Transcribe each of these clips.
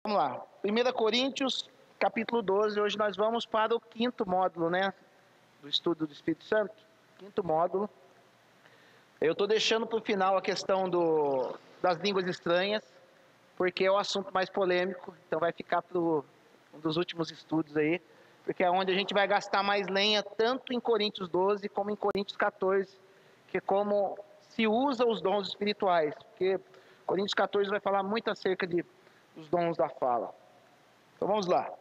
Vamos lá, 1 Coríntios, capítulo 12, hoje nós vamos para o quinto módulo, do estudo do Espírito Santo, quinto módulo. Eu estou deixando para o final a questão das línguas estranhas, porque é o assunto mais polêmico, então vai ficar para um dos últimos estudos aí, porque é onde a gente vai gastar mais lenha, tanto em Coríntios 12 como em Coríntios 14, que é como se usa os dons espirituais, porque Coríntios 14 vai falar muito acerca dos dons da fala. Então vamos lá.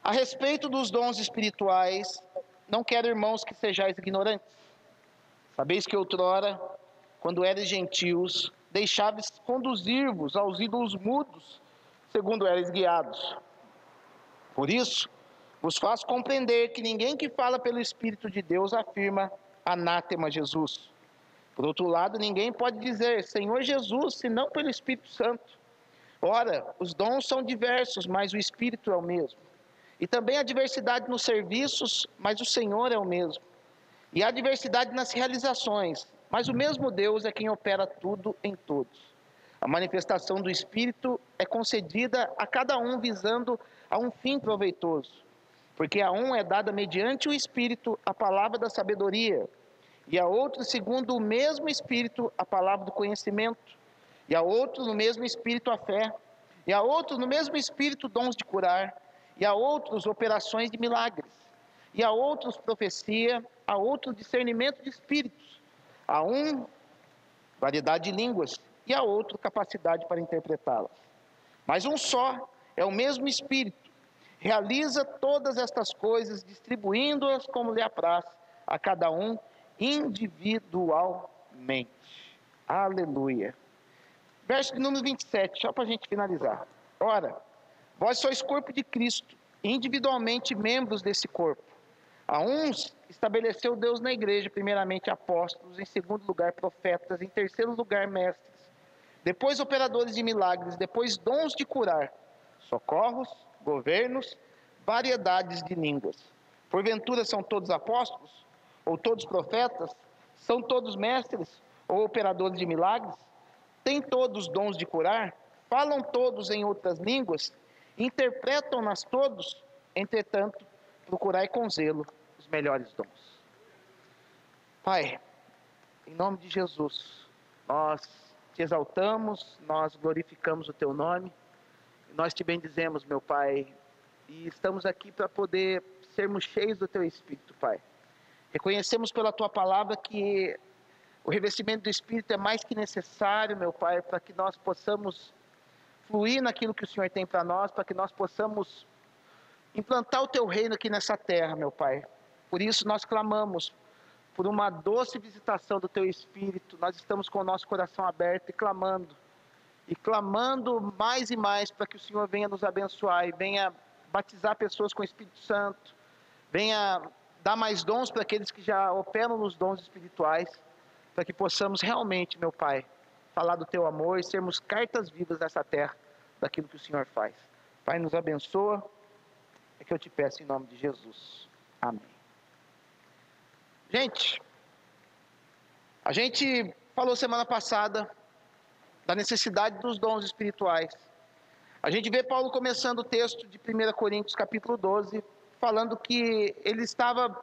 A respeito dos dons espirituais, não quero, irmãos, que sejais ignorantes. Sabeis que outrora, quando eres gentios, deixáveis conduzir-vos aos ídolos mudos, segundo eres guiados. Por isso, vos faço compreender que ninguém que fala pelo Espírito de Deus afirma anátema Jesus. Por outro lado, ninguém pode dizer Senhor Jesus, senão pelo Espírito Santo. Ora, os dons são diversos, mas o Espírito é o mesmo. E também há diversidade nos serviços, mas o Senhor é o mesmo. E há diversidade nas realizações, mas o mesmo Deus é quem opera tudo em todos. A manifestação do Espírito é concedida a cada um visando a um fim proveitoso, porque a um é dada mediante o Espírito a palavra da sabedoria, e a outro, segundo o mesmo Espírito, a palavra do conhecimento, e a outro, no mesmo Espírito, a fé, e a outro, no mesmo Espírito, dons de curar, e a outros, operações de milagres, e a outros, profecia, a outro, discernimento de espíritos, a um, variedade de línguas, e a outro, capacidade para interpretá-las. Mas um só é o mesmo Espírito, realiza todas estas coisas, distribuindo-as como lhe apraz a cada um individualmente. Aleluia. Verso de número 27, só para a gente finalizar. Ora, vós sois corpo de Cristo, individualmente membros desse corpo. A uns estabeleceu Deus na igreja, primeiramente apóstolos, em segundo lugar profetas, em terceiro lugar mestres, depois operadores de milagres, depois dons de curar, socorros, governos, variedades de línguas. Porventura são todos apóstolos? Ou todos profetas? São todos mestres? Ou operadores de milagres? Têm todos dons de curar? Falam todos em outras línguas? Interpretam-nas todos? Entretanto, procurai com zelo os melhores dons. Pai, em nome de Jesus, nós te exaltamos, nós glorificamos o teu nome, nós te bendizemos, meu Pai, e estamos aqui para poder sermos cheios do teu Espírito, Pai. Reconhecemos pela tua palavra que o revestimento do Espírito é mais que necessário, meu Pai, para que nós possamos fluir naquilo que o Senhor tem para nós, para que nós possamos implantar o teu reino aqui nessa terra, meu Pai. Por isso nós clamamos por uma doce visitação do teu Espírito. Nós estamos com o nosso coração aberto e clamando mais e mais para que o Senhor venha nos abençoar e venha batizar pessoas com o Espírito Santo, venha dar mais dons para aqueles que já operam nos dons espirituais, para que possamos realmente, meu Pai, falar do teu amor e sermos cartas vivas nessa terra, daquilo que o Senhor faz. Pai, nos abençoa, é que eu te peço em nome de Jesus. Amém. Gente, a gente falou semana passada da necessidade dos dons espirituais. A gente vê Paulo começando o texto de 1 Coríntios capítulo 12, falando que ele estava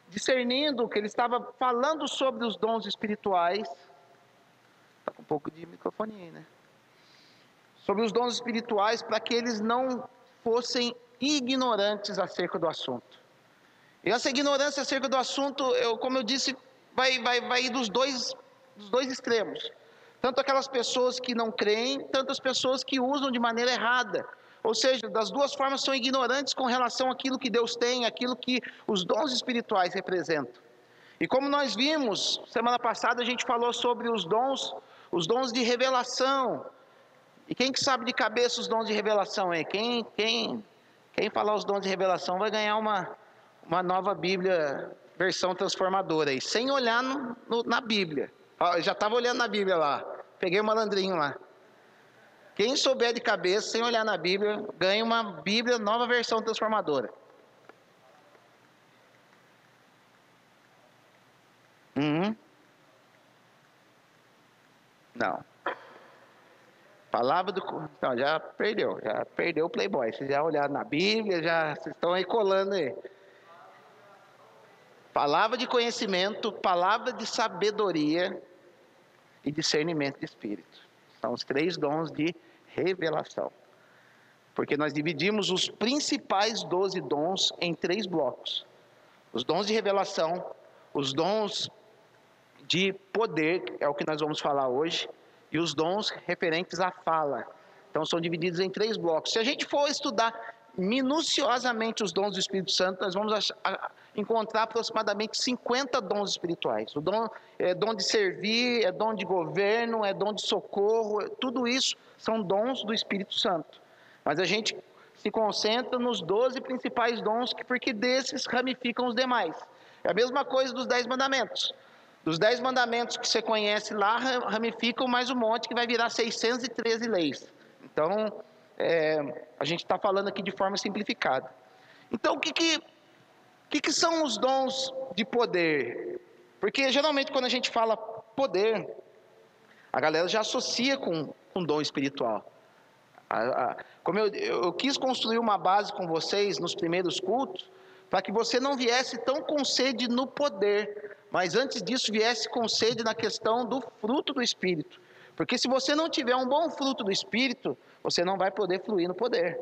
discernindo, que ele estava falando sobre os dons espirituais. Está com um pouco de microfone aí, né? Sobre os dons espirituais, para que eles não fossem ignorantes acerca do assunto. E essa ignorância acerca do assunto, como eu disse, vai ir dos dois extremos. Tanto aquelas pessoas que não creem, tanto as pessoas que usam de maneira errada. Ou seja, das duas formas são ignorantes com relação àquilo que Deus tem, aquilo que os dons espirituais representam. E como nós vimos, semana passada a gente falou sobre os dons de revelação. E quem que sabe de cabeça os dons de revelação aí? Quem falar os dons de revelação vai ganhar uma nova Bíblia, versão transformadora aí, sem olhar na Bíblia. Eu já estava olhando na Bíblia lá, peguei o malandrinho lá. Quem souber de cabeça, sem olhar na Bíblia, ganha uma Bíblia, nova versão transformadora. Não. Palavra do... Então, já perdeu o Playboy. Vocês já olharam na Bíblia, vocês estão aí colando aí. Palavra de conhecimento, palavra de sabedoria e discernimento de espírito. São os 3 dons de revelação. Porque nós dividimos os principais 12 dons em 3 blocos. Os dons de revelação, os dons de poder, é o que nós vamos falar hoje, e os dons referentes à fala. Então são divididos em 3 blocos. Se a gente for estudar minuciosamente os dons do Espírito Santo, nós vamos encontrar aproximadamente 50 dons espirituais. O dom é dom de servir, é dom de governo, é dom de socorro, tudo isso são dons do Espírito Santo. Mas a gente se concentra nos 12 principais dons, porque desses ramificam os demais. É a mesma coisa dos 10 mandamentos. Dos 10 mandamentos que você conhece lá, ramificam mais um monte que vai virar 613 leis. Então, a gente está falando aqui de forma simplificada. Então, o que são os dons de poder? Porque geralmente quando a gente fala poder, a galera já associa com dom espiritual. Como eu quis construir uma base com vocês nos primeiros cultos, para que você não viesse tão com sede no poder, mas antes disso viesse com sede na questão do fruto do Espírito. Porque se você não tiver um bom fruto do Espírito, você não vai poder fluir no poder.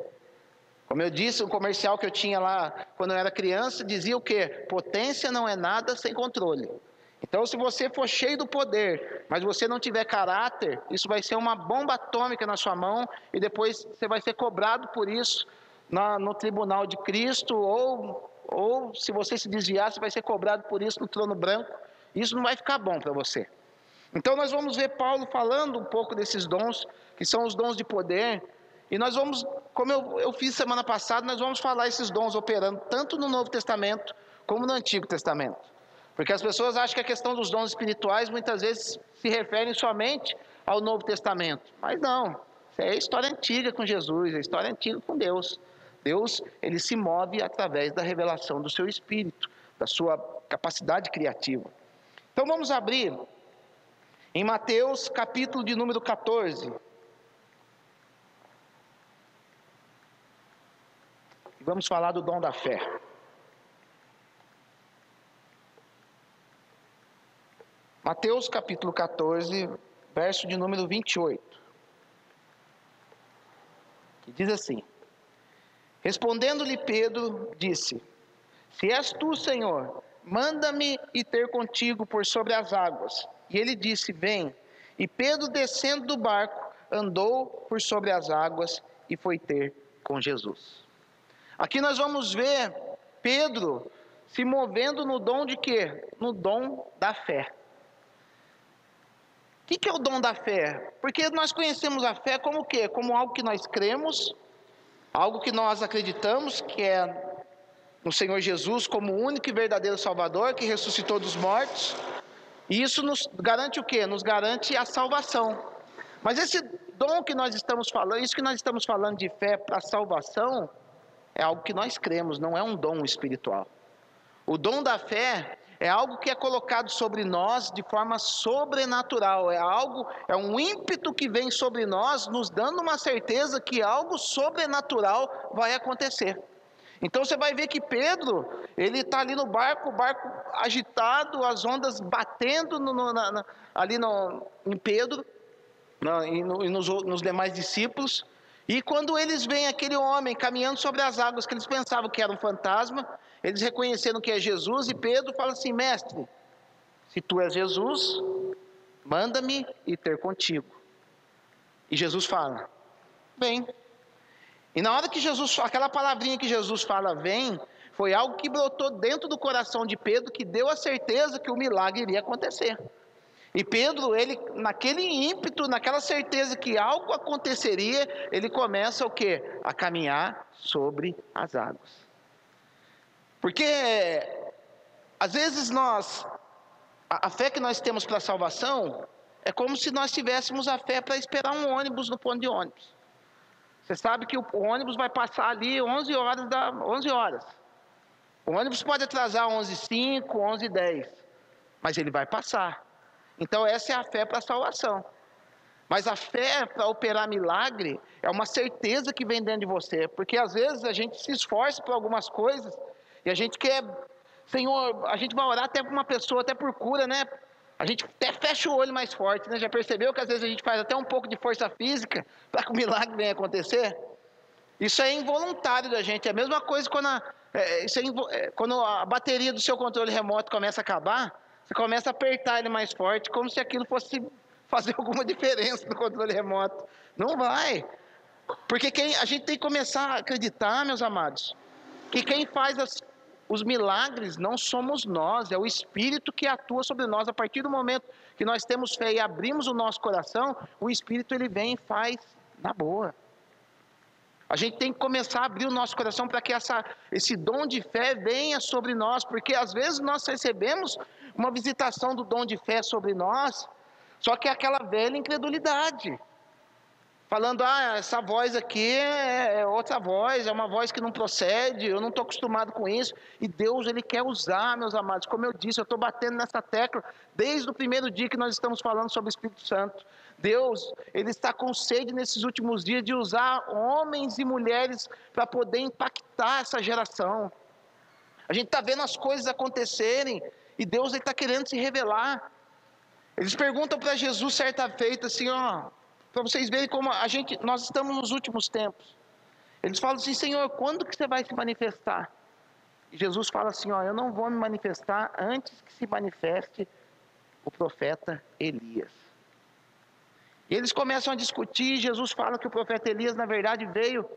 Como eu disse, um comercial que eu tinha lá quando eu era criança, dizia o quê? Potência não é nada sem controle. Então, se você for cheio do poder, mas você não tiver caráter, isso vai ser uma bomba atômica na sua mão, e depois você vai ser cobrado por isso no tribunal de Cristo, ou se você se desviar, você vai ser cobrado por isso no trono branco. Isso não vai ficar bom para você. Então nós vamos ver Paulo falando um pouco desses dons, que são os dons de poder, e nós vamos, como eu fiz semana passada, nós vamos falar esses dons operando tanto no Novo Testamento como no Antigo Testamento. Porque as pessoas acham que a questão dos dons espirituais muitas vezes se referem somente ao Novo Testamento. Mas não, isso é história antiga com Jesus, é história antiga com Deus. Deus, ele se move através da revelação do seu Espírito, da sua capacidade criativa. Então vamos abrir em Mateus capítulo de número 14. E vamos falar do dom da fé. Mateus capítulo 14, verso de número 28. Que diz assim: Respondendo-lhe Pedro, disse: Se és tu, Senhor, manda-me ir ter contigo por sobre as águas. E ele disse: Vem. E Pedro, descendo do barco, andou por sobre as águas e foi ter com Jesus. Aqui nós vamos ver Pedro se movendo no dom de quê? No dom da fé. O que é o dom da fé? Porque nós conhecemos a fé como o quê? Como algo que nós cremos, algo que nós acreditamos, que é no Senhor Jesus como o único e verdadeiro Salvador, que ressuscitou dos mortos. E isso nos garante o quê? Nos garante a salvação. Mas esse dom que nós estamos falando, isso que nós estamos falando de fé para a salvação, é algo que nós cremos, não é um dom espiritual. O dom da fé é algo que é colocado sobre nós de forma sobrenatural, é um ímpeto que vem sobre nós, nos dando uma certeza que algo sobrenatural vai acontecer. Então você vai ver que Pedro, ele está ali no barco, o barco agitado, as ondas batendo em Pedro e nos demais discípulos. E quando eles veem aquele homem caminhando sobre as águas, que eles pensavam que era um fantasma, eles reconheceram que é Jesus, e Pedro fala assim: Mestre, se tu és Jesus, manda-me ir ter contigo. E Jesus fala: Vem. E na hora que aquela palavrinha que Jesus fala, vem, foi algo que brotou dentro do coração de Pedro, que deu a certeza que o milagre iria acontecer. E Pedro, ele, naquele ímpeto, naquela certeza que algo aconteceria, ele começa o quê? A caminhar sobre as águas. Porque, às vezes a fé que nós temos para a salvação, é como se nós tivéssemos a fé para esperar um ônibus no ponto de ônibus. Você sabe que o ônibus vai passar ali 11 horas. O ônibus pode atrasar 11h05, 11h10, mas ele vai passar. Então essa é a fé para a salvação. Mas a fé para operar milagre é uma certeza que vem dentro de você, porque às vezes a gente se esforça por algumas coisas e a gente quer, Senhor, a gente vai orar até por uma pessoa, até por cura, né? A gente até fecha o olho mais forte, né? Já percebeu que às vezes a gente faz até um pouco de força física para que o milagre venha acontecer? Isso é involuntário da gente. É a mesma coisa quando quando a bateria do seu controle remoto começa a acabar, você começa a apertar ele mais forte, como se aquilo fosse fazer alguma diferença no controle remoto. Não vai. Porque a gente tem que começar a acreditar, meus amados, que quem faz os milagres não somos nós, é o Espírito que atua sobre nós. A partir do momento que nós temos fé e abrimos o nosso coração, o Espírito ele vem e faz na boa. A gente tem que começar a abrir o nosso coração para que esse dom de fé venha sobre nós, porque às vezes nós recebemos uma visitação do dom de fé sobre nós, só que é aquela velha incredulidade, falando, essa voz aqui é outra voz, é uma voz que não procede, eu não estou acostumado com isso, e Deus ele quer usar, meus amados, como eu disse, eu estou batendo nessa tecla, desde o primeiro dia que nós estamos falando sobre o Espírito Santo. Deus, ele está com sede nesses últimos dias de usar homens e mulheres para poder impactar essa geração. A gente está vendo as coisas acontecerem, e Deus está querendo se revelar. Eles perguntam para Jesus certa feita assim, para vocês verem como nós estamos nos últimos tempos. Eles falam assim, Senhor, quando que você vai se manifestar? E Jesus fala assim, eu não vou me manifestar antes que se manifeste o profeta Elias. E eles começam a discutir, Jesus fala que o profeta Elias, na verdade, veio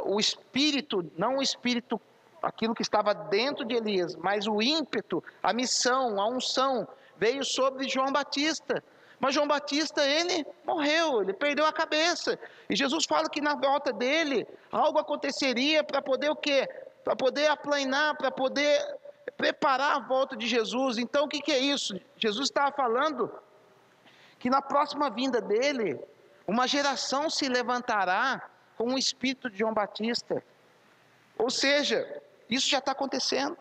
o espírito, não o espírito, aquilo que estava dentro de Elias, mas o ímpeto, a missão, a unção, veio sobre João Batista. Mas João Batista, ele morreu, ele perdeu a cabeça. E Jesus fala que na volta dele, algo aconteceria para poder o quê? Para poder aplanar, para poder preparar a volta de Jesus. Então o que é isso? Jesus estava falando que na próxima vinda dele, uma geração se levantará com o espírito de João Batista. Ou seja, isso já está acontecendo.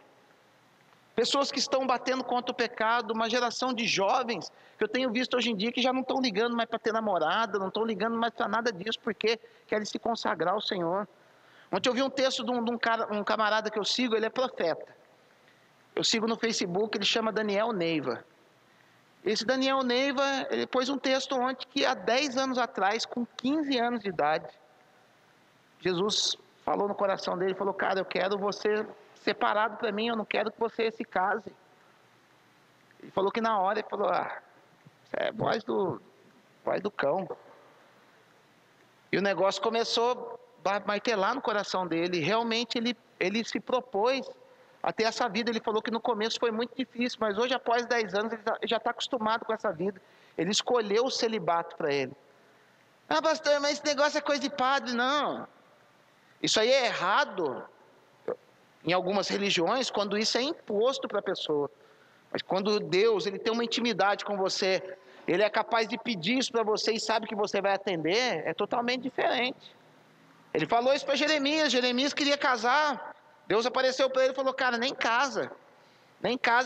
Pessoas que estão batendo contra o pecado, uma geração de jovens, que eu tenho visto hoje em dia, que já não estão ligando mais para ter namorada, não estão ligando mais para nada disso, porque querem se consagrar ao Senhor. Ontem eu vi um texto de um camarada que eu sigo, ele é profeta. Eu sigo no Facebook, ele chama Daniel Neiva. Esse Daniel Neiva, ele pôs um texto ontem que há 10 anos atrás, com 15 anos de idade, Jesus falou no coração dele, falou, cara, eu quero você separado para mim, eu não quero que você se case. Ele falou que na hora, ele falou, isso é voz do cão. E o negócio começou a martelar no coração dele, realmente ele se propôs a ter essa vida. Ele falou que no começo foi muito difícil, mas hoje após 10 anos ele já está acostumado com essa vida. Ele escolheu o celibato para ele. Pastor, mas esse negócio é coisa de padre. Não, isso aí é errado em algumas religiões, quando isso é imposto para a pessoa. Mas quando Deus ele tem uma intimidade com você, ele é capaz de pedir isso para você e sabe que você vai atender, é totalmente diferente. Ele falou isso para Jeremias queria casar, Deus apareceu para ele e falou, cara, nem casa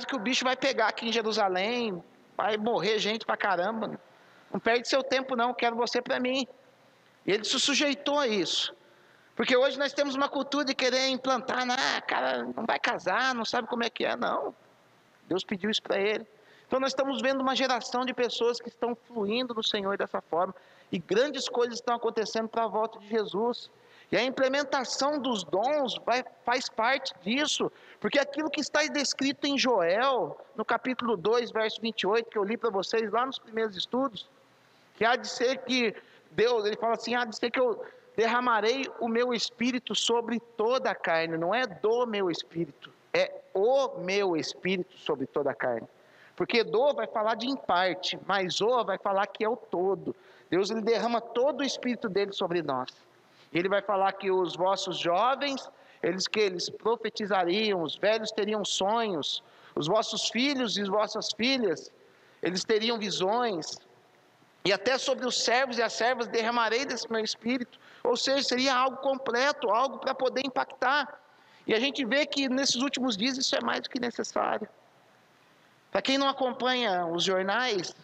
que o bicho vai pegar aqui em Jerusalém, vai morrer gente pra caramba, não perde seu tempo não, quero você para mim. E ele se sujeitou a isso. Porque hoje nós temos uma cultura de querer implantar, cara, não vai casar, não sabe como é que é, não. Deus pediu isso para ele. Então nós estamos vendo uma geração de pessoas que estão fluindo no Senhor dessa forma, e grandes coisas estão acontecendo para a volta de Jesus. E a implementação dos dons faz parte disso, porque aquilo que está descrito em Joel, no capítulo 2, verso 28, que eu li para vocês lá nos primeiros estudos, que há de ser que Deus, ele fala assim, há de ser que eu derramarei o meu espírito sobre toda a carne, não é do meu espírito, é o meu espírito sobre toda a carne. Porque do vai falar de em parte, mas o vai falar que é o todo. Deus ele derrama todo o espírito dele sobre nós. Ele vai falar que os vossos jovens, eles profetizariam, os velhos teriam sonhos, os vossos filhos e as vossas filhas, eles teriam visões, e até sobre os servos e as servas derramarei desse meu espírito. Ou seja, seria algo completo, algo para poder impactar. E a gente vê que nesses últimos dias isso é mais do que necessário. Para quem não acompanha os jornais,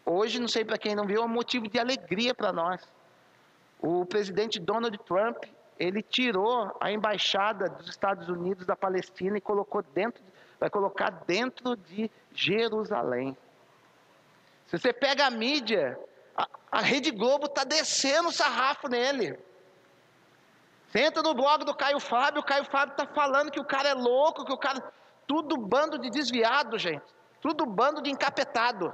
hoje, não sei para quem não viu, é um motivo de alegria para nós. O presidente Donald Trump, ele tirou a embaixada dos Estados Unidos da Palestina e vai colocar dentro de Jerusalém. Se você pega a mídia, a Rede Globo está descendo o sarrafo nele. Você entra no blog do Caio Fábio, o Caio Fábio está falando que o cara é louco, que o cara... Tudo bando de desviado, gente. Tudo bando de encapetado.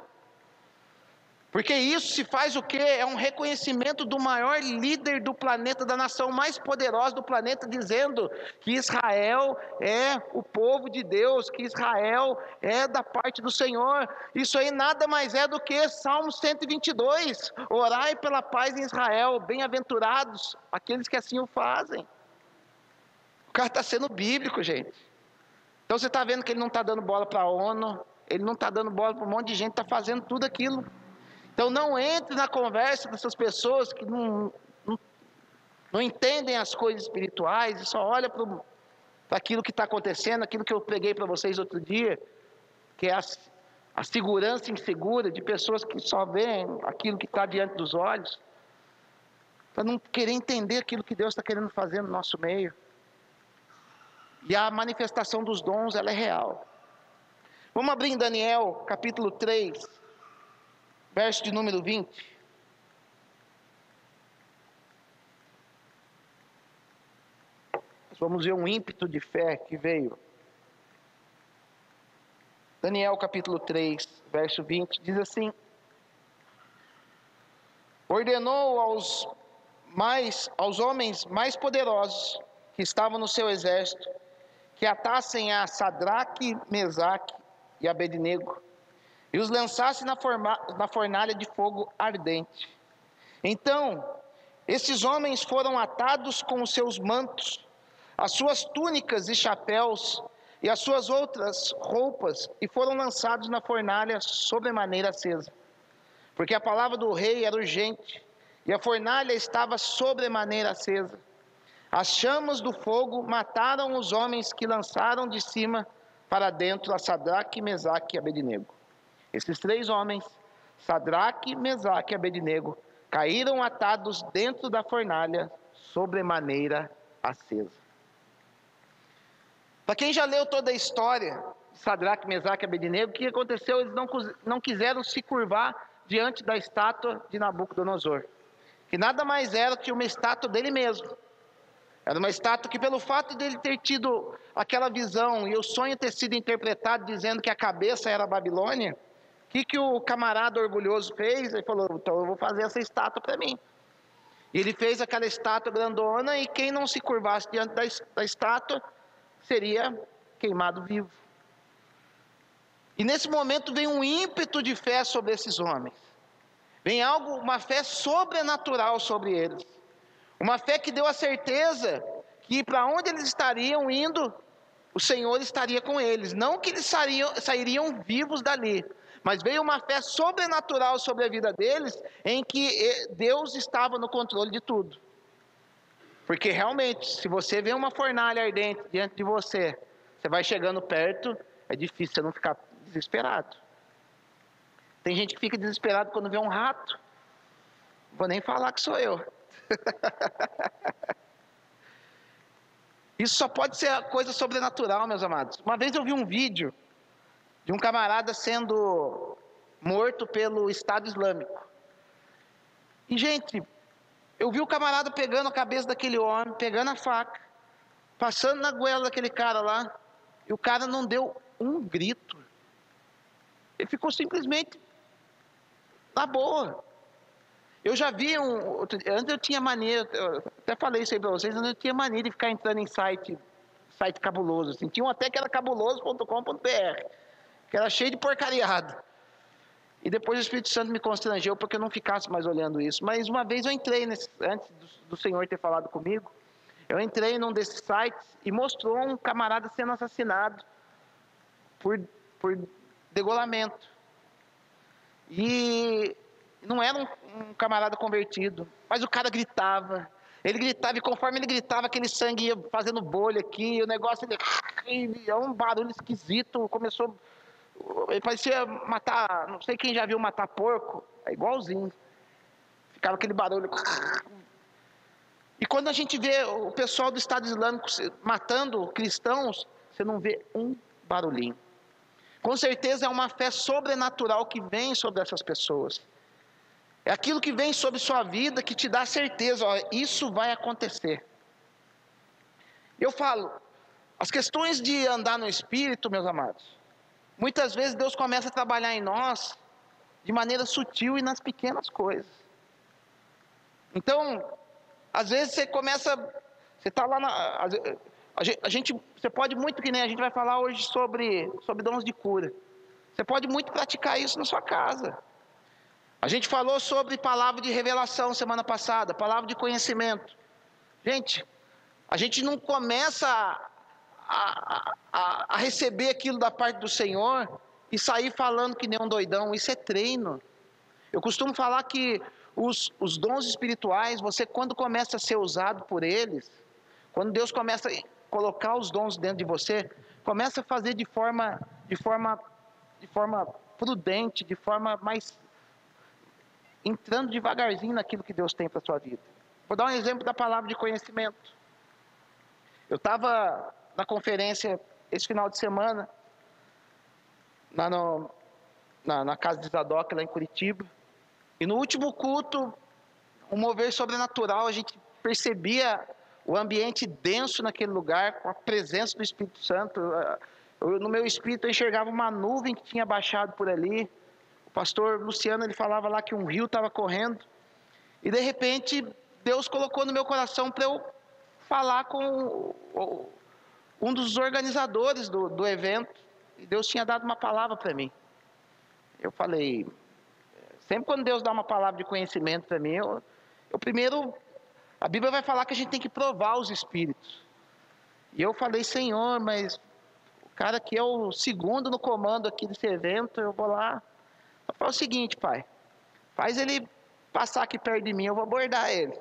Porque isso se faz o quê? É um reconhecimento do maior líder do planeta, da nação mais poderosa do planeta, dizendo que Israel é o povo de Deus, que Israel é da parte do Senhor. Isso aí nada mais é do que Salmo 122. Orai pela paz em Israel, bem-aventurados aqueles que assim o fazem. O cara está sendo bíblico, gente. Então você está vendo que ele não está dando bola para a ONU, ele não está dando bola para um monte de gente, está fazendo tudo aquilo. Então não entre na conversa com essas pessoas que não entendem as coisas espirituais e só olham para aquilo que está acontecendo, aquilo que eu preguei para vocês outro dia, que é a segurança insegura de pessoas que só veem aquilo que está diante dos olhos, para não querer entender aquilo que Deus está querendo fazer no nosso meio. E a manifestação dos dons, ela é real. Vamos abrir em Daniel, capítulo 3, verso de número 20. Nós vamos ver um ímpeto de fé que veio. Daniel capítulo 3, verso 20, diz assim: ordenou aos homens mais poderosos que estavam no seu exército, que atassem a Sadraque, Mesaque e Abednego, e os lançasse na fornalha de fogo ardente. Então, esses homens foram atados com os seus mantos, as suas túnicas e chapéus, e as suas outras roupas, e foram lançados na fornalha sobremaneira acesa. Porque a palavra do rei era urgente, e a fornalha estava sobremaneira acesa. As chamas do fogo mataram os homens que lançaram de cima para dentro a Sadraque, Mesaque e Abednego. Esses 3 homens, Sadraque, Mesaque e Abednego, caíram atados dentro da fornalha, sobremaneira acesa. Para quem já leu toda a história de Sadraque, Mesaque e Abednego, o que aconteceu? Eles não quiseram se curvar diante da estátua de Nabucodonosor, que nada mais era que uma estátua dele mesmo. Era uma estátua que, pelo fato dele ter tido aquela visão e o sonho ter sido interpretado dizendo que a cabeça era a Babilônia, o que o camarada orgulhoso fez? Ele falou: então eu vou fazer essa estátua para mim. E ele fez aquela estátua grandona, e quem não se curvasse diante da estátua seria queimado vivo. E nesse momento vem um ímpeto de fé sobre esses homens. Vem uma fé sobrenatural sobre eles. Uma fé que deu a certeza que para onde eles estariam indo, o Senhor estaria com eles. Não que eles sairiam vivos dali, mas veio uma fé sobrenatural sobre a vida deles, em que Deus estava no controle de tudo. Porque realmente, se você vê uma fornalha ardente diante de você, você vai chegando perto, é difícil você não ficar desesperado. Tem gente que fica desesperado quando vê um rato. Não vou nem falar que sou eu. Isso só pode ser coisa sobrenatural, meus amados. Uma vez eu vi um vídeo de um camarada sendo morto pelo Estado Islâmico. E, gente, eu vi o camarada pegando a cabeça daquele homem, pegando a faca, passando na goela daquele cara lá, e o cara não deu um grito. Ele ficou simplesmente na boa. Eu já vi antes eu tinha mania, eu até falei isso aí para vocês, antes eu tinha mania de ficar entrando em site cabuloso, assim. Tinha um até que era cabuloso.com.br, que era cheio de porcariado. E depois o Espírito Santo me constrangeu porque eu não ficasse mais olhando isso. Mas uma vez eu entrei, antes do Senhor ter falado comigo, eu entrei num desses sites e mostrou um camarada sendo assassinado por degolamento. E não era um camarada convertido, mas o cara gritava. Ele gritava, e conforme ele gritava, aquele sangue ia fazendo bolha aqui, e o negócio, é um barulho esquisito, começou Ele parecia matar, não sei quem já viu matar porco, é igualzinho. Ficava aquele barulho. E quando a gente vê o pessoal do Estado Islâmico matando cristãos, você não vê um barulhinho. Com certeza é uma fé sobrenatural que vem sobre essas pessoas. É aquilo que vem sobre sua vida que te dá certeza, ó, isso vai acontecer. Eu falo, as questões de andar no Espírito, meus amados, muitas vezes Deus começa a trabalhar em nós de maneira sutil e nas pequenas coisas. Então, às vezes você começa, você está lá você pode muito, que nem a gente vai falar hoje sobre dons de cura. Você pode muito praticar isso na sua casa. A gente falou sobre palavra de revelação semana passada, palavra de conhecimento. Gente, a gente não começa a receber aquilo da parte do Senhor e sair falando que nem um doidão. Isso é treino. Eu costumo falar que os dons espirituais, você quando começa a ser usado por eles, quando Deus começa a colocar os dons dentro de você, começa a fazer de forma prudente, de forma mais entrando devagarzinho naquilo que Deus tem para a sua vida. Vou dar um exemplo da palavra de conhecimento. Eu estava na conferência esse final de semana, na casa de Zadok, lá em Curitiba, e no último culto, um mover sobrenatural, a gente percebia o ambiente denso naquele lugar, com a presença do Espírito Santo. No meu espírito eu enxergava uma nuvem que tinha baixado por ali. O pastor Luciano, ele falava lá que um rio estava correndo, e de repente Deus colocou no meu coração para eu falar com um dos organizadores do evento, e Deus tinha dado uma palavra para mim. Eu falei, sempre quando Deus dá uma palavra de conhecimento para mim, eu primeiro, a Bíblia vai falar que a gente tem que provar os espíritos. E eu falei, Senhor, mas o cara que é o segundo no comando aqui desse evento, eu vou lá. Eu falo o seguinte, pai, faz ele passar aqui perto de mim, eu vou abordar ele.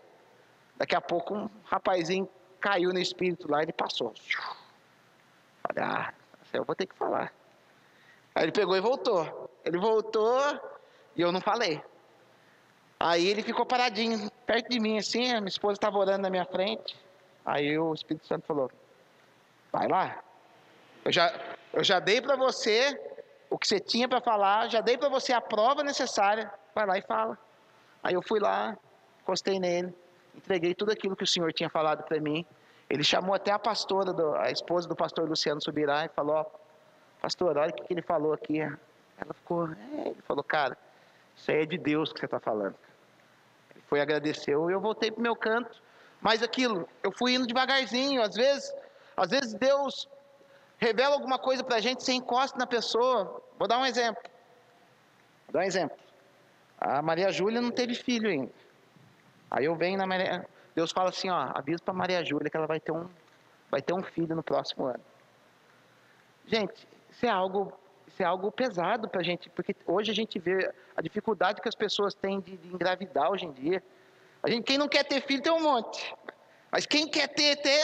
Daqui a pouco um rapazinho caiu no espírito lá, ele passou. Falei, eu vou ter que falar. Aí ele pegou e voltou. Ele voltou e eu não falei. Aí ele ficou paradinho, perto de mim assim, a minha esposa estava orando na minha frente. Aí o Espírito Santo falou, vai lá. Eu já dei para você o que você tinha para falar, já dei para você a prova necessária, vai lá e fala. Aí eu fui lá, encostei nele, entreguei tudo aquilo que o Senhor tinha falado para mim. Ele chamou até a pastora, a esposa do pastor Luciano Subirá, e falou, pastor, olha o que ele falou aqui. Ela ficou, ele falou, cara, isso aí é de Deus que você está falando. Ele foi, agradeceu, e eu voltei para o meu canto. Mas aquilo, eu fui indo devagarzinho. Às vezes Deus revela alguma coisa para a gente, você encosta na pessoa. Vou dar um exemplo. A Maria Júlia não teve filho ainda. Aí eu venho na Maria, Deus fala assim, avisa para Maria Júlia que ela vai ter um filho no próximo ano. Gente, isso é algo pesado para a gente, porque hoje a gente vê a dificuldade que as pessoas têm de engravidar hoje em dia. Quem não quer ter filho tem um monte, mas quem quer ter tem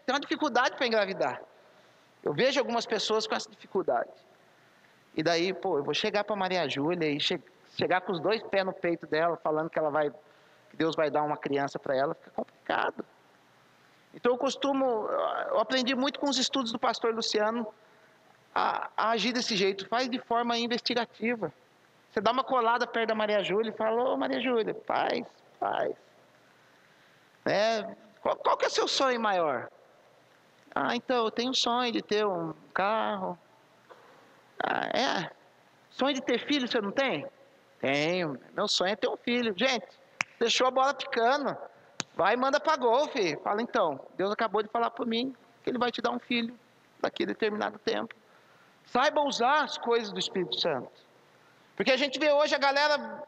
uma dificuldade para engravidar. Eu vejo algumas pessoas com essa dificuldade. E daí, eu vou chegar para Maria Júlia e chegar com os 2 pés no peito dela, falando que que Deus vai dar uma criança para ela, fica complicado. Então eu aprendi muito com os estudos do pastor Luciano a agir desse jeito, faz de forma investigativa. Você dá uma colada perto da Maria Júlia e fala, ô Maria Júlia, faz. Qual que é o seu sonho maior? Então, eu tenho um sonho de ter um carro. Sonho de ter filho você não tem? Tenho, meu sonho é ter um filho. Gente, deixou a bola picando, vai e manda para golfe. Fala, então, Deus acabou de falar para mim que Ele vai te dar um filho daqui a determinado tempo. Saiba usar as coisas do Espírito Santo. Porque a gente vê hoje a galera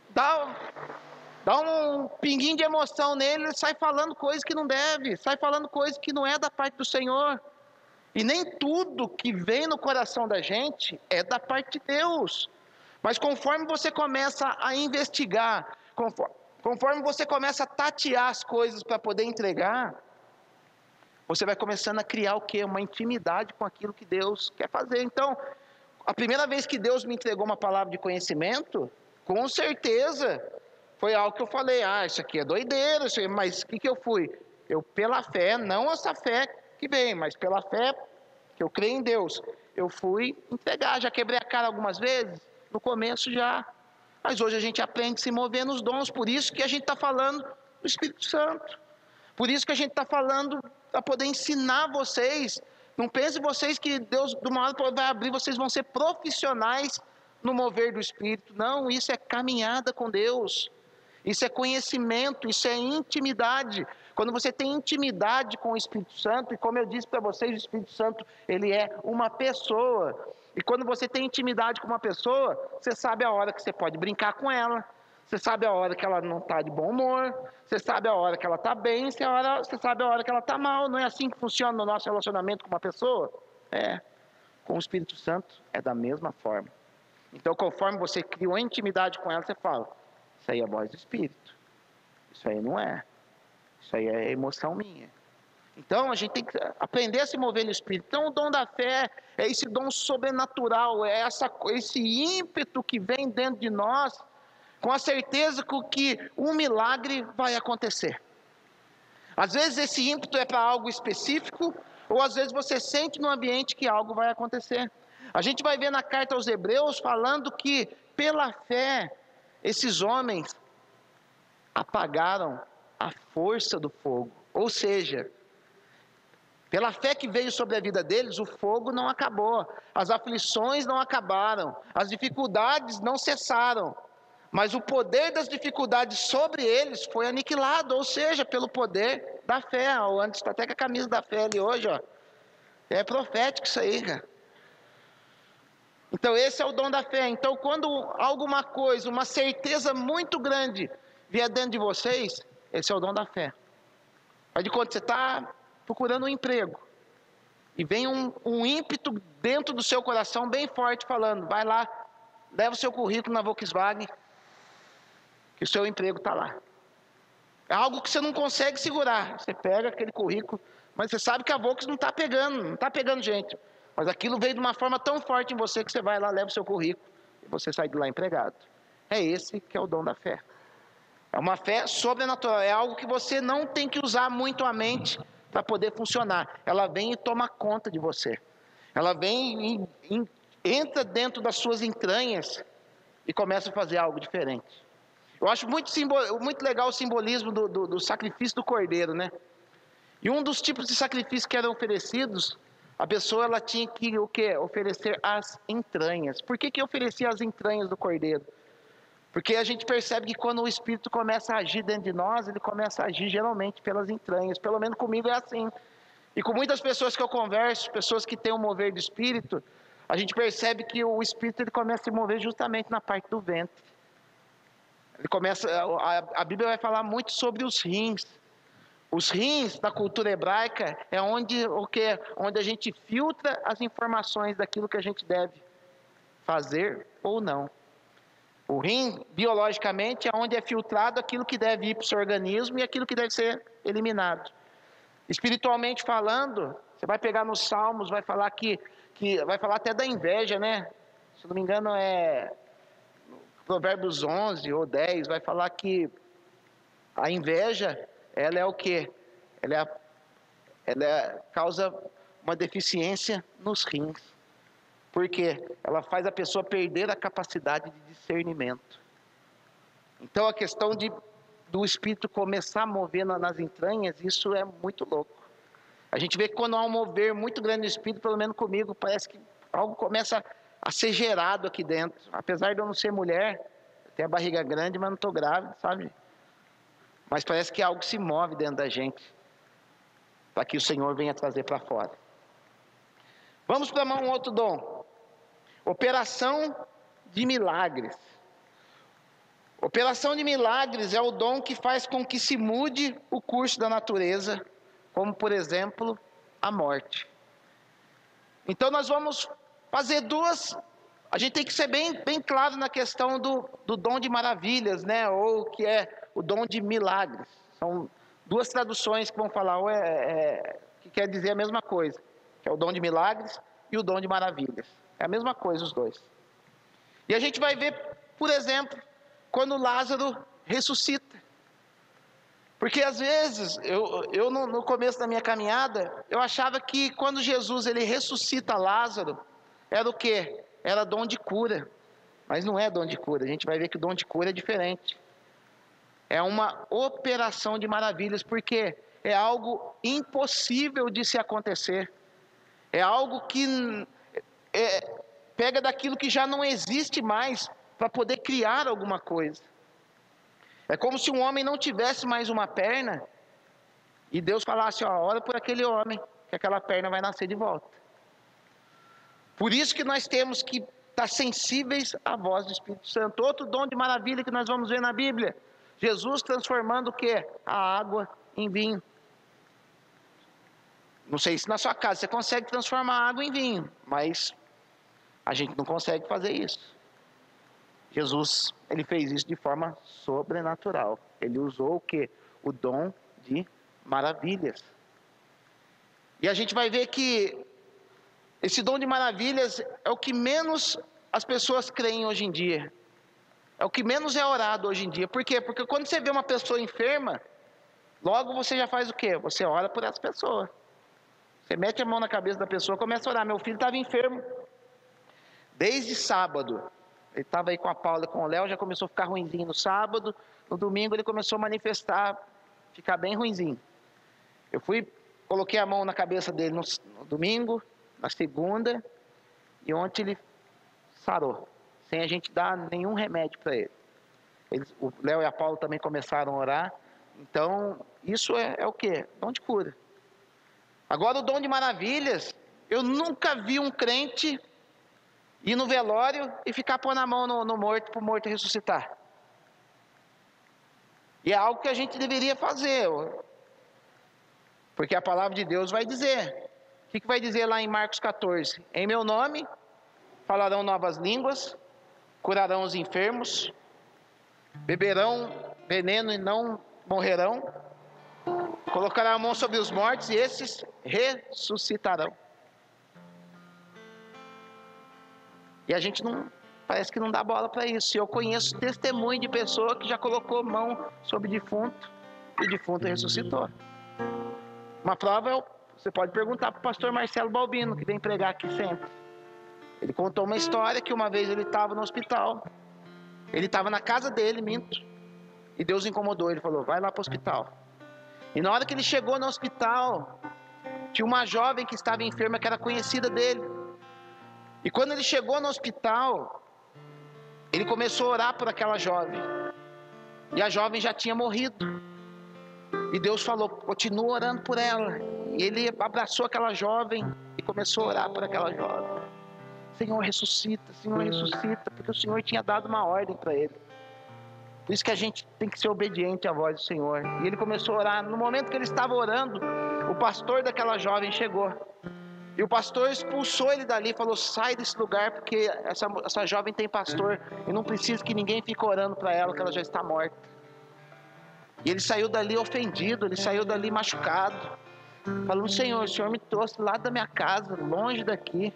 dá um pinguinho de emoção nele, sai falando coisas que não deve, sai falando coisas que não é da parte do Senhor. E nem tudo que vem no coração da gente é da parte de Deus. Mas conforme você começa a investigar, conforme você começa a tatear as coisas para poder entregar, você vai começando a criar o quê? Uma intimidade com aquilo que Deus quer fazer. Então, A primeira vez que Deus me entregou uma palavra de conhecimento, com certeza, foi algo que eu falei, isso aqui é doideira, mas o que eu fui? Eu, pela fé, não essa fé que vem, mas pela fé que eu creio em Deus, eu fui entregar, já quebrei a cara algumas vezes, no começo já, mas hoje a gente aprende a se mover nos dons, por isso que a gente está falando do Espírito Santo, por isso que a gente está falando para poder ensinar vocês. Não pense vocês que Deus, de uma hora para outra, vai abrir, vocês vão ser profissionais no mover do Espírito. Não, isso é caminhada com Deus. Isso é conhecimento, isso é intimidade. Quando você tem intimidade com o Espírito Santo, e como eu disse para vocês, o Espírito Santo, ele é uma pessoa. E quando você tem intimidade com uma pessoa, você sabe a hora que você pode brincar com ela, você sabe a hora que ela não está de bom humor, você sabe a hora que ela está bem, você sabe a hora que ela está mal. Não é assim que funciona no nosso relacionamento com uma pessoa? Com o Espírito Santo é da mesma forma. Então, conforme você criou intimidade com ela, você fala, isso aí é a voz do Espírito, isso aí não é, isso aí é emoção minha. Então, a gente tem que aprender a se mover no Espírito. Então, o dom da fé é esse dom sobrenatural, é esse ímpeto que vem dentro de nós, com a certeza que um milagre vai acontecer. Às vezes esse ímpeto é para algo específico, ou às vezes você sente no ambiente que algo vai acontecer. A gente vai ver na carta aos Hebreus falando que pela fé esses homens apagaram a força do fogo. Ou seja, pela fé que veio sobre a vida deles, o fogo não acabou, as aflições não acabaram, as dificuldades não cessaram. Mas o poder das dificuldades sobre eles foi aniquilado, ou seja, pelo poder da fé. Antes está até com a camisa da fé ali hoje, é profético isso aí, cara. Então esse é o dom da fé. Então quando alguma coisa, uma certeza muito grande vier dentro de vocês, esse é o dom da fé. Aí de quando você está procurando um emprego, e vem um ímpeto dentro do seu coração bem forte falando, vai lá, leva o seu currículo na Volkswagen, que o seu emprego está lá. É algo que você não consegue segurar. Você pega aquele currículo, mas você sabe que a Volks não está pegando gente. Mas aquilo veio de uma forma tão forte em você que você vai lá, leva o seu currículo e você sai de lá empregado. É esse que é o dom da fé. É uma fé sobrenatural. É algo que você não tem que usar muito a mente para poder funcionar. Ela vem e toma conta de você. Ela vem e entra dentro das suas entranhas e começa a fazer algo diferente. Eu acho muito legal o simbolismo do sacrifício do cordeiro, né? E um dos tipos de sacrifícios que eram oferecidos, a pessoa ela tinha que oferecer as entranhas. Por que oferecia as entranhas do cordeiro? Porque a gente percebe que quando o Espírito começa a agir dentro de nós, ele começa a agir geralmente pelas entranhas. Pelo menos comigo é assim. E com muitas pessoas que eu converso, pessoas que têm um mover do Espírito, a gente percebe que o Espírito ele começa a se mover justamente na parte do ventre. A Bíblia vai falar muito sobre os rins. Os rins da cultura hebraica é onde a gente filtra as informações daquilo que a gente deve fazer ou não. O rim, biologicamente, é onde é filtrado aquilo que deve ir para o seu organismo e aquilo que deve ser eliminado. Espiritualmente falando, você vai pegar nos Salmos, vai falar vai falar até da inveja, né? Se não me engano é Provérbios 11 ou 10, vai falar que a inveja, ela é o quê? Ela causa uma deficiência nos rins. Por quê? Ela faz a pessoa perder a capacidade de discernimento. Então a questão do Espírito começar a mover nas entranhas, isso é muito louco. A gente vê que quando há um mover muito grande do Espírito, pelo menos comigo, parece que algo começa a ser gerado aqui dentro. Apesar de eu não ser mulher, tenho a barriga grande, mas não estou grávida, sabe? Mas parece que algo se move dentro da gente, para que o Senhor venha trazer para fora. Vamos para um outro dom. Operação de milagres. Operação de milagres é o dom que faz com que se mude o curso da natureza, como por exemplo, a morte. Então nós vamos fazer a gente tem que ser bem claro na questão do dom de maravilhas, né? Ou que é o dom de milagres. São duas traduções que vão falar, que quer dizer a mesma coisa, que é o dom de milagres e o dom de maravilhas. É a mesma coisa os dois. E a gente vai ver, por exemplo, quando Lázaro ressuscita. Porque às vezes, eu no começo da minha caminhada, eu achava que quando Jesus ele ressuscita Lázaro, era o quê? Era dom de cura. Mas não é dom de cura, a gente vai ver que o dom de cura é diferente. É uma operação de maravilhas, porque é algo impossível de se acontecer. É algo que pega daquilo que já não existe mais para poder criar alguma coisa. É como se um homem não tivesse mais uma perna e Deus falasse, ora por aquele homem, que aquela perna vai nascer de volta. Por isso que nós temos que estar sensíveis à voz do Espírito Santo. Outro dom de maravilha que nós vamos ver na Bíblia, Jesus transformando o quê? A água em vinho. Não sei se na sua casa você consegue transformar a água em vinho, mas a gente não consegue fazer isso. Jesus, ele fez isso de forma sobrenatural. Ele usou o quê? O dom de maravilhas. E a gente vai ver que esse dom de maravilhas é o que menos as pessoas creem hoje em dia. É o que menos é orado hoje em dia. Por quê? Porque quando você vê uma pessoa enferma, logo você já faz o quê? Você ora por essa pessoa. Você mete a mão na cabeça da pessoa e começa a orar. Meu filho estava enfermo desde sábado. Ele estava aí com a Paula e com o Léo, já começou a ficar ruinzinho no sábado. No domingo ele começou a manifestar, ficar bem ruinzinho. Eu coloquei a mão na cabeça dele no domingo, na segunda, e ontem ele sarou, sem a gente dar nenhum remédio para ele. O Léo e a Paula também começaram a orar. Então, isso é o quê? Dom de cura. Agora, o dom de maravilhas, eu nunca vi um crente ir no velório e ficar pondo a mão no morto para o morto ressuscitar. E é algo que a gente deveria fazer, porque a palavra de Deus vai dizer. O que vai dizer lá em Marcos 14? Em meu nome falarão novas línguas, curarão os enfermos, beberão veneno e não morrerão, colocarão a mão sobre os mortos e esses ressuscitarão. E a gente parece que não dá bola para isso. Eu conheço testemunho de pessoa que já colocou mão sobre defunto e o defunto ressuscitou. Uma prova, você pode perguntar para o pastor Marcelo Balbino, que vem pregar aqui sempre. Ele contou uma história que uma vez ele estava no hospital. Ele estava na casa dele, e Deus incomodou. Ele falou, vai lá para o hospital. E na hora que ele chegou no hospital, tinha uma jovem que estava enferma, que era conhecida dele. E quando ele chegou no hospital, ele começou a orar por aquela jovem. E a jovem já tinha morrido. E Deus falou, continua orando por ela. E ele abraçou aquela jovem e começou a orar por aquela jovem. Senhor, ressuscita, porque o Senhor tinha dado uma ordem para ele. Por isso que a gente tem que ser obediente à voz do Senhor. E ele começou a orar. No momento que ele estava orando, o pastor daquela jovem chegou. E o pastor expulsou ele dali e falou, sai desse lugar, porque essa jovem tem pastor, e não precisa que ninguém fique orando para ela, que ela já está morta. E ele saiu dali ofendido, ele saiu dali machucado, falando, Senhor, o Senhor me trouxe lá da minha casa, longe daqui.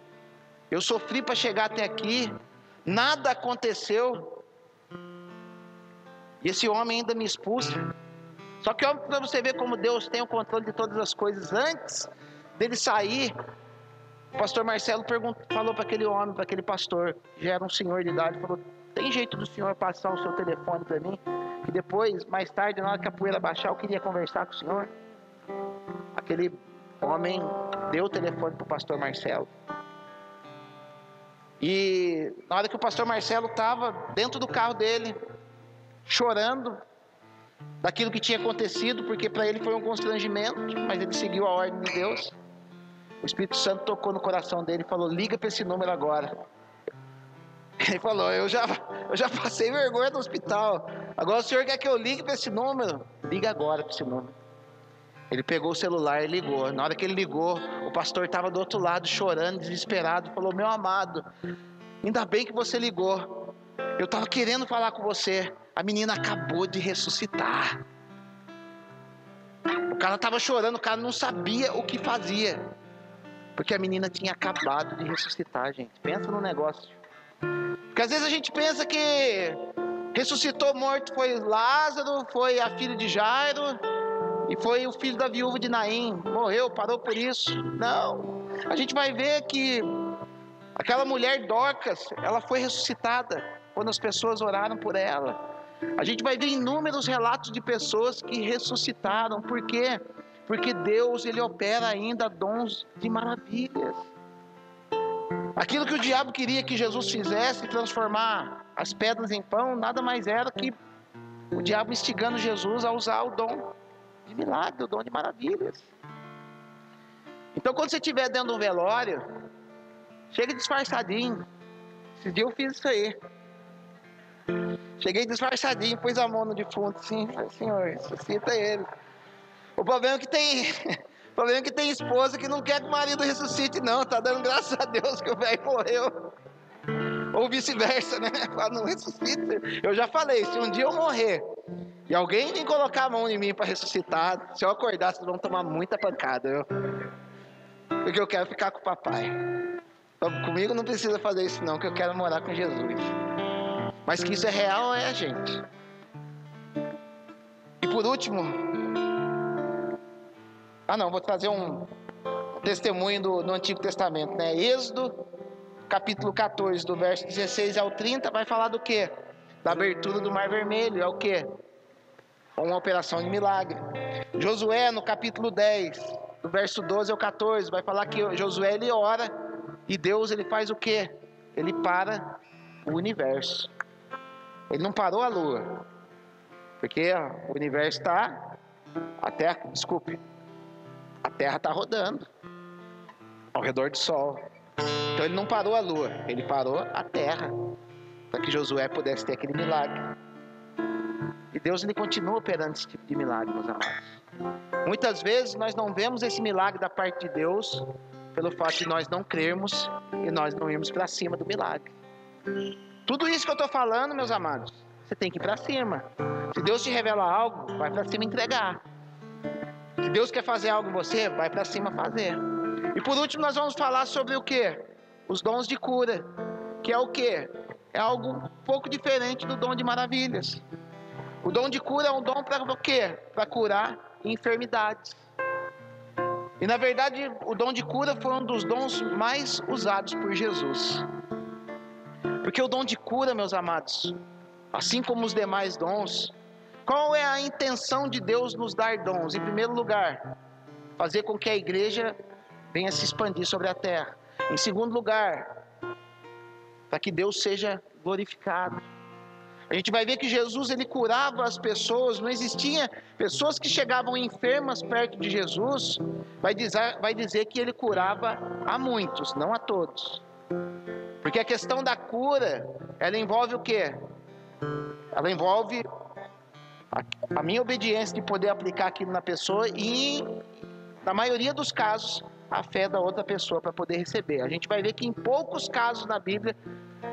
Eu sofri para chegar até aqui, nada aconteceu, e esse homem ainda me expulsa. Só que para você ver como Deus tem o controle de todas as coisas, antes dele sair, o pastor Marcelo falou para aquele homem, para aquele pastor, já era um senhor de idade, falou, tem jeito do senhor passar o seu telefone para mim? Que depois, mais tarde, na hora que a poeira baixar, eu queria conversar com o senhor. Aquele homem deu o telefone para o pastor Marcelo. E na hora que o pastor Marcelo estava dentro do carro dele, chorando daquilo que tinha acontecido, porque para ele foi um constrangimento, mas ele seguiu a ordem de Deus. O Espírito Santo tocou no coração dele e falou, liga para esse número agora. Ele falou, eu já passei vergonha no hospital, agora o senhor quer que eu ligue para esse número? Liga agora para esse número. Ele pegou o celular e ligou. Na hora que ele ligou, o pastor estava do outro lado, chorando, desesperado, falou, meu amado, ainda bem que você ligou, eu estava querendo falar com você, a menina acabou de ressuscitar. O cara estava chorando, o cara não sabia o que fazia. Porque a menina tinha acabado de ressuscitar, gente. Pensa no negócio. Porque às vezes a gente pensa que ressuscitou morto foi Lázaro, foi a filha de Jairo e foi o filho da viúva de Naim. Morreu, parou por isso. Não. A gente vai ver que aquela mulher Dorcas, ela foi ressuscitada quando as pessoas oraram por ela. A gente vai ver inúmeros relatos de pessoas que ressuscitaram. Por quê? Porque Deus, Ele opera ainda dons de maravilhas. Aquilo que o diabo queria que Jesus fizesse, transformar as pedras em pão, nada mais era que o diabo instigando Jesus a usar o dom de milagre, o dom de maravilhas. Então, quando você estiver dentro de um velório, chega disfarçadinho. Esse dia eu fiz isso aí. Cheguei disfarçadinho, pus a mão no defunto, assim, falei, Senhor, ressuscita ele. O problema é que tem esposa que não quer que o marido ressuscite, não. Tá dando graças a Deus que o velho morreu. Ou vice-versa, né? Fala, não ressuscita. Eu já falei, se um dia eu morrer e alguém vir colocar a mão em mim para ressuscitar, se eu acordar, vocês vão tomar muita pancada. Porque eu quero ficar com o papai. Então, comigo não precisa fazer isso não, que eu quero morar com Jesus. Mas que isso é real, gente. E por último, vou trazer um testemunho do Antigo Testamento, né? Êxodo, capítulo 14, do verso 16 ao 30, vai falar do quê? Da abertura do Mar Vermelho, é o quê? Uma operação de milagre. Josué, no capítulo 10, do verso 12 ao 14, vai falar que Josué, ele ora, e Deus, ele faz o quê? Ele para o universo. Ele não parou a lua, porque o universo está, a Terra está rodando ao redor do Sol. Então ele não parou a lua, ele parou a Terra, para que Josué pudesse ter aquele milagre. E Deus, ele continua operando esse tipo de milagre, meus amados. Muitas vezes nós não vemos esse milagre da parte de Deus, pelo fato de nós não crermos e nós não irmos para cima do milagre. Tudo isso que eu estou falando, meus amados, você tem que ir para cima. Se Deus te revela algo, vai para cima entregar. Se Deus quer fazer algo em você, vai para cima fazer. E por último nós vamos falar sobre o quê? Os dons de cura. Que é o quê? É algo um pouco diferente do dom de maravilhas. O dom de cura é um dom para o quê? Para curar enfermidades. E na verdade o dom de cura foi um dos dons mais usados por Jesus. Porque o dom de cura, meus amados, assim como os demais dons, qual é a intenção de Deus nos dar dons? Em primeiro lugar, fazer com que a igreja venha se expandir sobre a terra. Em segundo lugar, para que Deus seja glorificado. A gente vai ver que Jesus, ele curava as pessoas, não existia pessoas que chegavam enfermas perto de Jesus, vai dizer que ele curava a muitos, não a todos. Porque a questão da cura, ela envolve o quê? Ela envolve a minha obediência de poder aplicar aquilo na pessoa e, na maioria dos casos, a fé da outra pessoa para poder receber. A gente vai ver que em poucos casos na Bíblia,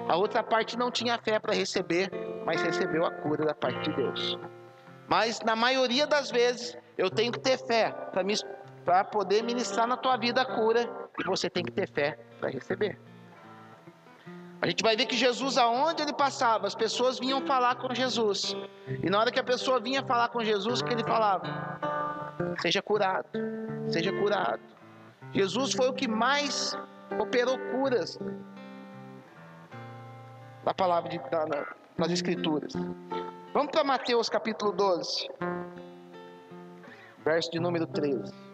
a outra parte não tinha fé para receber, mas recebeu a cura da parte de Deus. Mas na maioria das vezes, eu tenho que ter fé para poder ministrar na tua vida a cura, e você tem que ter fé para receber. A gente vai ver que Jesus, aonde ele passava, as pessoas vinham falar com Jesus. E na hora que a pessoa vinha falar com Jesus, o que ele falava? Seja curado, seja curado. Jesus foi o que mais operou curas na palavra nas Escrituras. Vamos para Mateus capítulo 12, verso de número 13.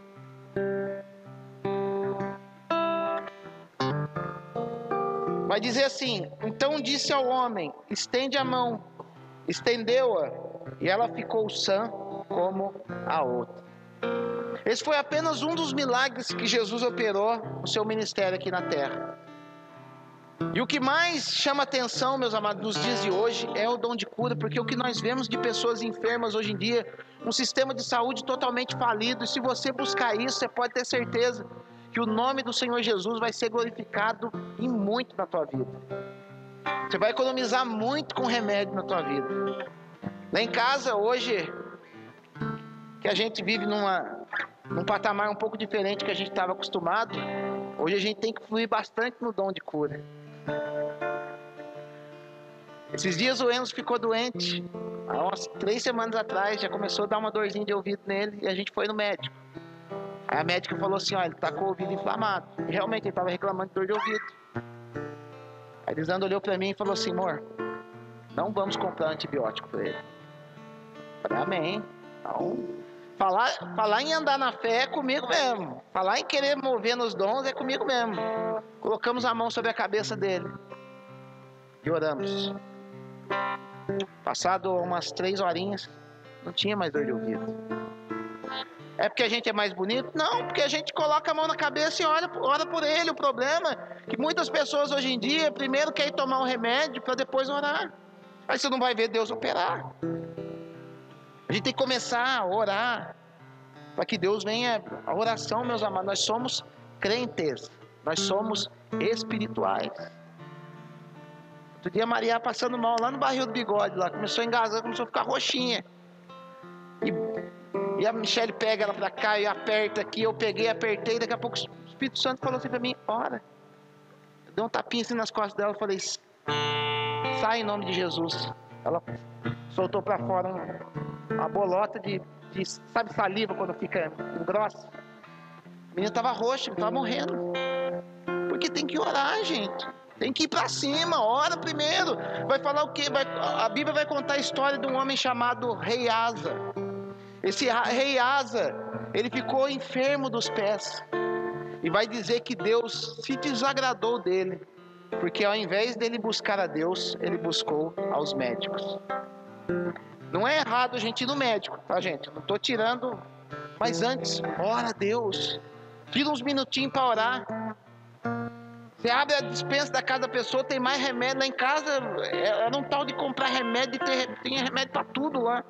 Vai dizer assim: então disse ao homem, estende a mão. Estendeu-a, e ela ficou sã como a outra. Esse foi apenas um dos milagres que Jesus operou no seu ministério aqui na terra. E o que mais chama atenção, meus amados, nos dias de hoje é o dom de cura, porque o que nós vemos de pessoas enfermas hoje em dia, um sistema de saúde totalmente falido, e se você buscar isso, você pode ter certeza que o nome do Senhor Jesus vai ser glorificado e muito na tua vida. Você vai economizar muito com remédio na tua vida. Lá em casa, hoje, que a gente vive num patamar um pouco diferente que a gente estava acostumado, Hoje a gente tem que fluir bastante no dom de cura. Esses dias o Enzo ficou doente. Há umas 3 semanas atrás já começou a dar uma dorzinha de ouvido nele e a gente foi no médico. Aí a médica falou assim, ele tá com o ouvido inflamado. E realmente ele estava reclamando de dor de ouvido. Aí Elisandro olhou para mim e falou assim, amor, não vamos comprar antibiótico para ele. Eu falei, amém. Então, falar em andar na fé é comigo mesmo. Falar em querer mover nos dons é comigo mesmo. Colocamos a mão sobre a cabeça dele e oramos. Passado umas 3 horinhas, não tinha mais dor de ouvido. É porque a gente é mais bonito? Não, porque a gente coloca a mão na cabeça e ora por ele. O problema é que muitas pessoas hoje em dia primeiro querem tomar um remédio para depois orar. Aí você não vai ver Deus operar. A gente tem que começar a orar para que Deus venha. A oração, meus amados, nós somos crentes, nós somos espirituais. Outro dia a Maria passando mal lá no barril do bigode, lá começou a engasgar, começou a ficar roxinha. E a Michele pega ela pra cá e aperta aqui, eu peguei, apertei, daqui a pouco o Espírito Santo falou assim pra mim, ora. Eu dei um tapinha assim nas costas dela e falei, sai em nome de Jesus. Ela soltou pra fora uma bolota de sabe, saliva quando fica grossa. A menina tava roxa, tava morrendo. Porque tem que orar, gente. Tem que ir pra cima, ora primeiro. Vai falar o quê? A Bíblia vai contar a história de um homem chamado Rei Asa. Esse Rei Asa, ele ficou enfermo dos pés. E vai dizer que Deus se desagradou dele. Porque ao invés dele buscar a Deus, ele buscou aos médicos. Não é errado a gente ir no médico, tá, gente? Não estou tirando. Mas antes, ora a Deus. Tira uns minutinhos para orar. Você abre a despensa da casa da pessoa, tem mais remédio. Lá em casa, era um tal de comprar remédio e tem remédio para tudo lá.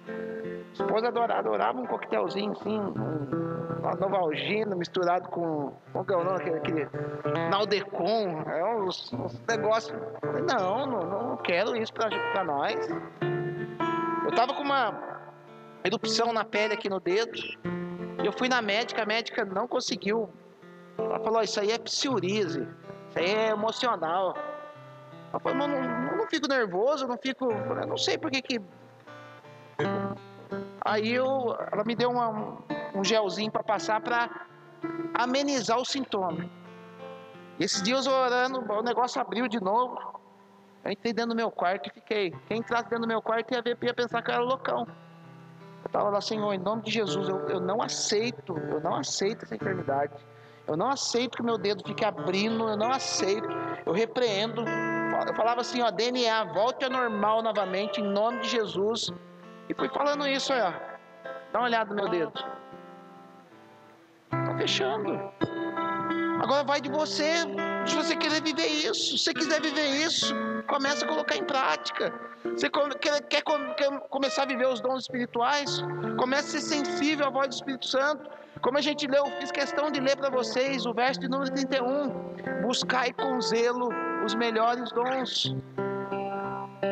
A esposa adorava um coquetelzinho assim, uma Novalgina misturado com. Qual que é o nome? Aquele Naldecon. É uns negócios. Não quero isso para nós. Eu estava com uma erupção na pele aqui no dedo. Eu fui na médica, a médica não conseguiu. Ela falou, isso aí é psoríase, isso aí é emocional. Ela falou, mas não fico nervoso, não fico. Eu não sei por que. Aí ela me deu um gelzinho para passar para amenizar o sintoma. E esses dias orando, o negócio abriu de novo. Eu entrei dentro do meu quarto e fiquei. Quem entrasse dentro do meu quarto ia pensar que eu era loucão. Eu estava lá, Senhor, em nome de Jesus, eu não aceito essa enfermidade. Eu não aceito que o meu dedo fique abrindo, eu não aceito. Eu repreendo. Eu falava assim, DNA, volte ao normal novamente, em nome de Jesus. E fui falando isso, ó. Dá uma olhada no meu dedo. Tá fechando. Agora vai de você. Se você querer viver isso, se você quiser viver isso, começa a colocar em prática. Você quer começar a viver os dons espirituais? Comece a ser sensível à voz do Espírito Santo. Como a gente leu, fiz questão de ler para vocês o verso de número 31. Buscai com zelo os melhores dons.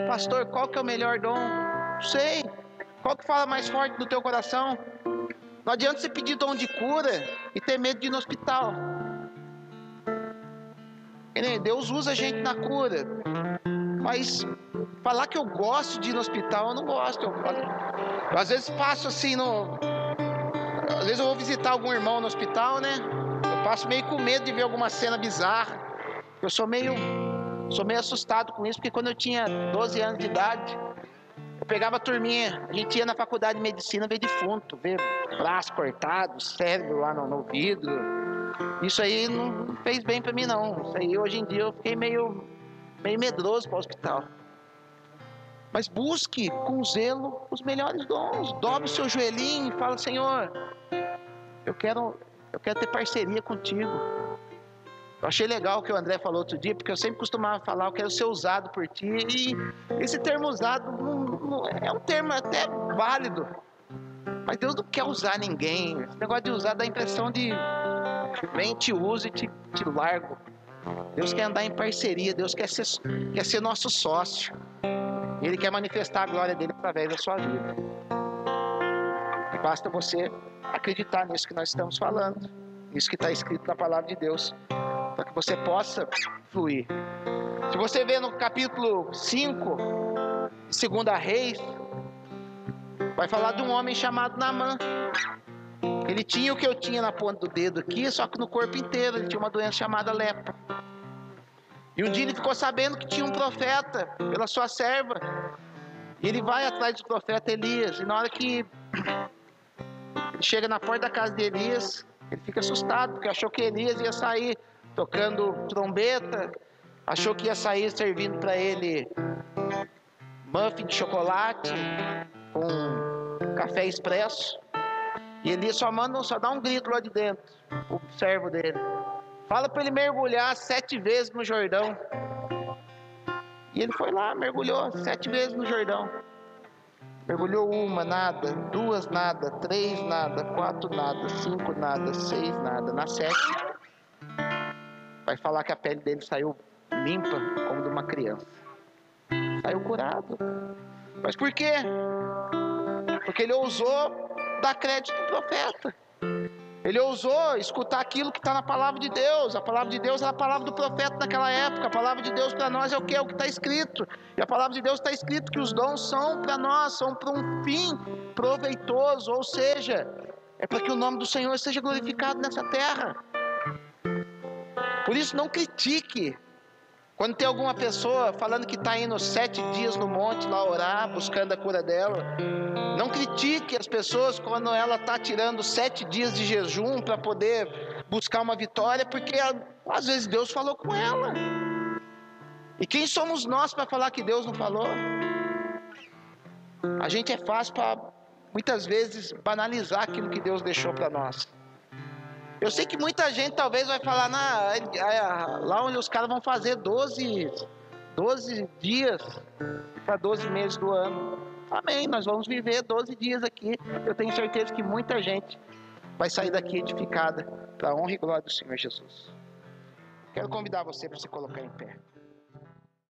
Pastor, qual que é o melhor dom? Não sei. Qual que fala mais forte do teu coração? Não adianta você pedir dom de cura e ter medo de ir no hospital. Deus usa a gente na cura. Mas falar que eu gosto de ir no hospital, eu não gosto. Eu às vezes passo assim às vezes eu vou visitar algum irmão no hospital, né? Eu passo meio com medo de ver alguma cena bizarra. Eu sou meio assustado com isso, porque quando eu tinha 12 anos de idade, eu pegava a turminha, a gente ia na faculdade de medicina ver defunto, ver braço cortado, cérebro lá no vidro. Isso aí não fez bem pra mim, não. Isso aí, hoje em dia, eu fiquei meio medroso para o hospital. Mas busque com zelo os melhores dons. Dobre o seu joelhinho e fala, Senhor, eu quero ter parceria contigo. Eu achei legal o que o André falou outro dia, porque eu sempre costumava falar, eu quero ser usado por ti. E esse termo usado é um termo até válido. Mas Deus não quer usar ninguém. Esse negócio de usar dá a impressão de vem, te uso e te largo. Deus quer andar em parceria. Deus quer ser nosso sócio. E Ele quer manifestar a glória dele através da sua vida. E basta você acreditar nisso que nós estamos falando. Isso que está escrito na palavra de Deus, para que você possa fluir. Se você vê no capítulo 5, 2 Reis, vai falar de um homem chamado Naamã. Ele tinha o que eu tinha na ponta do dedo aqui, só que no corpo inteiro. Ele tinha uma doença chamada lepra. E um dia ele ficou sabendo que tinha um profeta pela sua serva. E ele vai atrás do profeta Elias. E na hora que ele chega na porta da casa de Elias, ele fica assustado, porque achou que Elias ia sair tocando trombeta, achou que ia sair servindo para ele muffin de chocolate com café expresso. E Elias só dá um grito lá de dentro, o servo dele. Fala para ele mergulhar 7 vezes no Jordão. E ele foi lá, mergulhou 7 vezes no Jordão. Mergulhou 1, nada, 2, nada, 3, nada, 4, nada, 5, nada, 6, nada. Na 7ª, vai falar que a pele dele saiu limpa como de uma criança. Saiu curado. Mas por quê? Porque ele ousou dar crédito ao profeta. Ele ousou escutar aquilo que está na palavra de Deus. A palavra de Deus era a palavra do profeta naquela época. A palavra de Deus para nós é o que? É o que está escrito. E a palavra de Deus está escrito que os dons são para nós, são para um fim proveitoso. Ou seja, é para que o nome do Senhor seja glorificado nessa terra. Por isso, não critique quando tem alguma pessoa falando que está indo 7 dias no monte lá orar, buscando a cura dela. Não critique as pessoas quando ela está tirando 7 dias de jejum para poder buscar uma vitória, porque às vezes Deus falou com ela. E quem somos nós para falar que Deus não falou? A gente é fácil para, muitas vezes, banalizar aquilo que Deus deixou para nós. Eu sei que muita gente talvez vai falar, lá onde os caras vão fazer 12 dias para 12 meses do ano. Amém, nós vamos viver 12 dias aqui. Eu tenho certeza que muita gente vai sair daqui edificada para a honra e glória do Senhor Jesus. Quero convidar você para se colocar em pé.